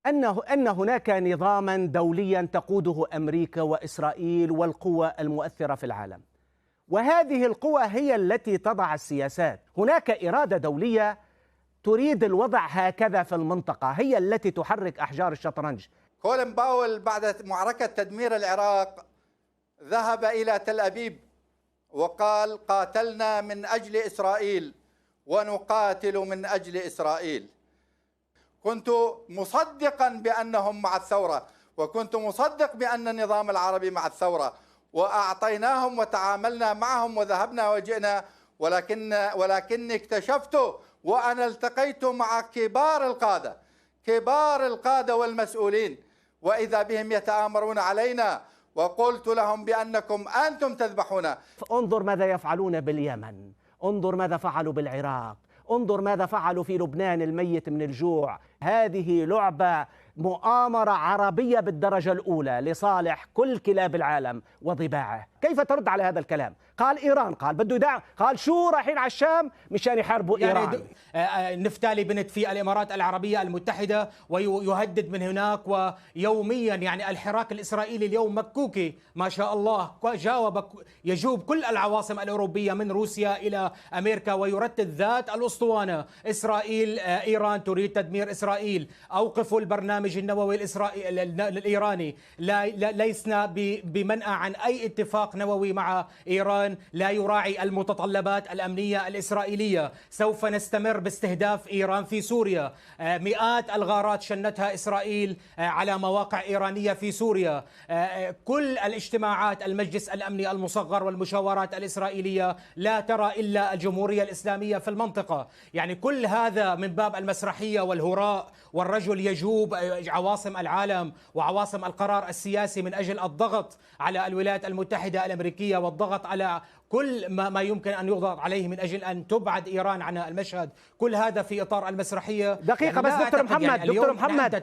أن هناك نظاما دوليا تقوده أمريكا وإسرائيل والقوى المؤثرة في العالم، وهذه القوى هي التي تضع السياسات. هناك إرادة دولية تريد الوضع هكذا في المنطقة، هي التي تحرك أحجار الشطرنج. كولين باول بعد معركة تدمير العراق ذهب إلى تل أبيب وقال: قاتلنا من أجل إسرائيل ونقاتل من أجل إسرائيل. كنت مصدقا بأنهم مع الثورة، وكنت مصدق بأن النظام العربي مع الثورة، وأعطيناهم وتعاملنا معهم وذهبنا وجئنا، ولكني اكتشفت وأنا التقيت مع كبار القادة والمسؤولين، وإذا بهم يتآمرون علينا، وقلت لهم بأنكم أنتم تذبحون. انظر ماذا يفعلون باليمن، انظر ماذا فعلوا بالعراق، انظر ماذا فعلوا في لبنان الميت من الجوع. هذه لعبة مؤامرة عربية بالدرجة الأولى لصالح كل كلاب العالم وضباعه. كيف ترد على هذا الكلام؟ قال إيران، قال بده يدعم، قال شو رايحين على الشام مشان يحاربوا إيران. نفتالي بنت في الإمارات العربية المتحدة ويهدد من هناك، ويوميا يعني الحراك الإسرائيلي اليوم مكوكي ما شاء الله، يجوب كل العواصم الأوروبية من روسيا إلى أمريكا، ويرتد ذات الأسطوانة: إسرائيل، إيران تريد تدمير إسرائيل، أوقفوا البرنامج النووي الإيراني، ليسنا بمنأى عن أي اتفاق نووي مع إيران لا يراعي المتطلبات الأمنية الإسرائيلية. سوف نستمر باستهداف إيران في سوريا، مئات الغارات شنتها إسرائيل على مواقع إيرانية في سوريا، كل الاجتماعات المجلس الأمني المصغر والمشاورات الإسرائيلية لا ترى إلا الجمهورية الإسلامية في المنطقة. يعني كل هذا من باب المسرحية والهراء، والرجل يجوب عواصم العالم وعواصم القرار السياسي من أجل الضغط على الولايات المتحدة الأمريكية والضغط على كل ما يمكن أن يضغط عليه من أجل أن تبعد إيران عن المشهد. كل هذا في إطار المسرحية. دقيقة يعني بس دكتور محمد،